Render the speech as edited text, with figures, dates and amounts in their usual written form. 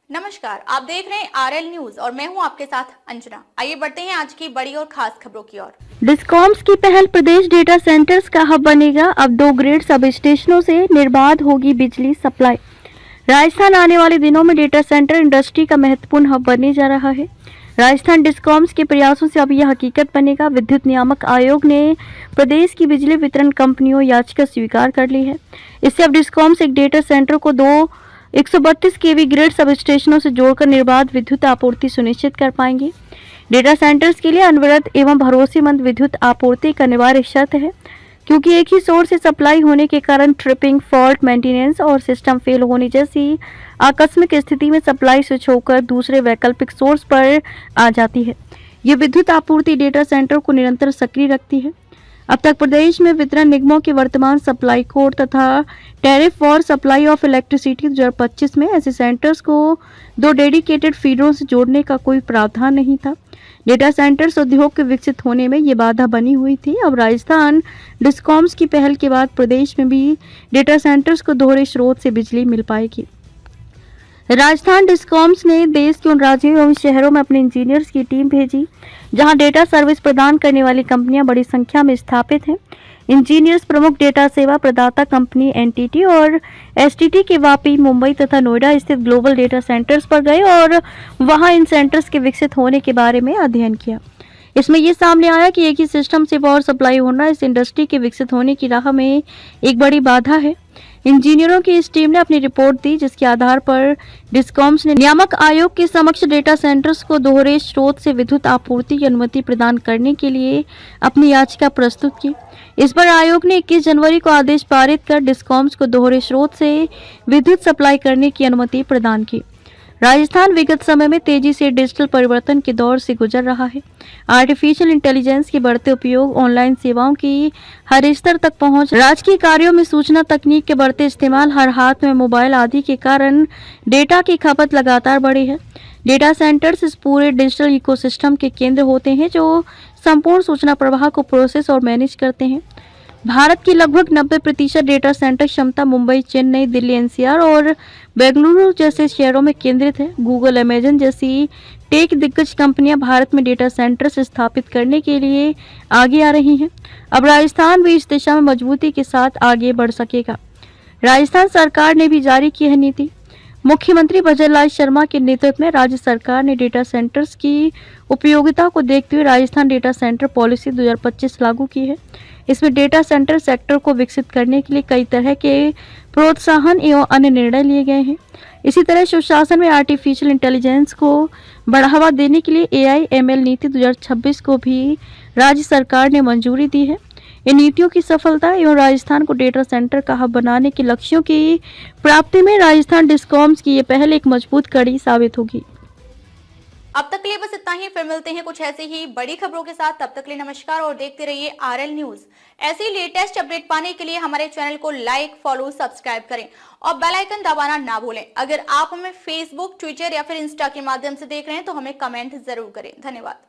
नमस्कार, आप देख रहे हैं आरएल न्यूज और मैं हूं आपके साथ अंजना। आइए बढ़ते हैं आज की बड़ी और खास खबरों की ओर। डिस्कॉम्स की पहल प्रदेश डेटा सेंटर्स का हब बनेगा। अब 2 ग्रिड सब स्टेशनों से निर्बाध होगी बिजली सप्लाई। राजस्थान आने वाले दिनों में डेटा सेंटर इंडस्ट्री का महत्वपूर्ण हब बनने जा रहा है। राजस्थान डिस्कॉम्स के प्रयासों से अब यह हकीकत बनेगा। विद्युत नियामक आयोग ने प्रदेश की बिजली वितरण कंपनियों याचिका स्वीकार कर ली है। इससे अब डिस्कॉम्स एक डेटा सेंटर को 132 केवी ग्रिड सब स्टेशनों से जोड़कर निर्बाध विद्युत आपूर्ति सुनिश्चित कर पाएंगे। डेटा सेंटर्स के लिए अनवरत एवं भरोसेमंद विद्युत आपूर्ति का अनिवार्य शर्त है, क्योंकि एक ही सोर्स से सप्लाई होने के कारण ट्रिपिंग, फॉल्ट, मेंटेनेंस और सिस्टम फेल होने जैसी आकस्मिक स्थिति में सप्लाई स्विच होकर दूसरे वैकल्पिक सोर्स पर आ जाती है। ये विद्युत आपूर्ति डेटा सेंटर को निरंतर सक्रिय रखती है। अब तक प्रदेश में वितरण निगमों के वर्तमान सप्लाई कोड तथा tariff for supply of electricity 2025 में ऐसे सेंटर्स को 2 डेडिकेटेड फीडरों से जोड़ने का कोई प्रावधान नहीं था। डेटा सेंटर्स उद्योग के विकसित होने में ये बाधा बनी हुई थी। अब राजस्थान डिस्कॉम्स की पहल के बाद प्रदेश में भी डेटा सेंटर्स को दोहरे स्रोत से बिजली मिल पाएगी। राजस्थान डिस्कॉम्स ने देश के उन राज्यों एवं शहरों में अपने इंजीनियर्स की टीम भेजी जहां डेटा सर्विस प्रदान करने वाली कंपनियां बड़ी संख्या में स्थापित हैं। इंजीनियर्स प्रमुख डेटा सेवा प्रदाता कंपनी एनटीटी और एसटीटी के वापी, मुंबई तथा नोएडा स्थित ग्लोबल डेटा सेंटर्स पर गए और वहां इन सेंटर्स के विकसित होने के बारे में अध्ययन किया। इसमें यह सामने आया कि एक ही सिस्टम से पावर सप्लाई होना इस इंडस्ट्री के विकसित होने की राह में एक बड़ी बाधा है। इंजीनियरों की इस टीम ने अपनी रिपोर्ट दी, जिसके आधार पर डिस्कॉम्स ने नियामक आयोग के समक्ष डेटा सेंटर्स को दोहरे स्रोत से विद्युत आपूर्ति की अनुमति प्रदान करने के लिए अपनी याचिका प्रस्तुत की। इस पर आयोग ने 21 जनवरी को आदेश पारित कर डिस्कॉम्स को दोहरे स्रोत से विद्युत सप्लाई करने की अनुमति प्रदान की। राजस्थान विगत समय में तेजी से डिजिटल परिवर्तन के दौर से गुजर रहा है। आर्टिफिशियल इंटेलिजेंस के बढ़ते उपयोग, ऑनलाइन सेवाओं की हर स्तर तक पहुंच, राजकीय कार्यों में सूचना तकनीक के बढ़ते इस्तेमाल, हर हाथ में मोबाइल आदि के कारण डेटा की खपत लगातार बढ़ी है। डेटा सेंटर्स इस पूरे डिजिटल इकोसिस्टम के केंद्र होते हैं जो संपूर्ण सूचना प्रवाह को प्रोसेस और मैनेज करते हैं। भारत की लगभग 90% डेटा सेंटर क्षमता मुंबई, चेन्नई, दिल्ली, एनसीआर और बेंगलुरु जैसे शहरों में केंद्रित है। गूगल, अमेजन जैसी टेक दिग्गज कंपनियां भारत में डेटा सेंटर्स स्थापित करने के लिए आगे आ रही हैं। अब राजस्थान भी इस दिशा में मजबूती के साथ आगे बढ़ सकेगा। राजस्थान सरकार ने भी जारी की है नीति। मुख्यमंत्री भजनलाल शर्मा के नेतृत्व में राज्य सरकार ने डेटा सेंटर्स की उपयोगिता को देखते हुए राजस्थान डेटा सेंटर पॉलिसी 2025 लागू की है। इसमें डेटा सेंटर सेक्टर को विकसित करने के लिए कई तरह के प्रोत्साहन एवं अन्य निर्णय लिए गए हैं। इसी तरह सुशासन में आर्टिफिशियल इंटेलिजेंस को बढ़ावा देने के लिए AI/ML नीति 2026 को भी राज्य सरकार ने मंजूरी दी है। इन नीतियों की सफलता एवं राजस्थान को डेटा सेंटर का हब बनाने के लक्ष्यों की प्राप्ति में राजस्थान डिस्कॉम्स की ये पहल एक मजबूत कड़ी साबित होगी। अब तक के लिए बस इतना ही। फिर मिलते हैं कुछ ऐसी ही बड़ी खबरों के साथ। तब तक के लिए नमस्कार और देखते रहिए आरएल न्यूज। ऐसे ही लेटेस्ट अपडेट पाने के लिए हमारे चैनल को लाइक, फॉलो, सब्सक्राइब करें और बेल आइकन दबाना ना भूलें। अगर आप हमें फेसबुक, ट्विटर या फिर इंस्टा के माध्यम से देख रहे हैं तो हमें कमेंट जरूर करें। धन्यवाद।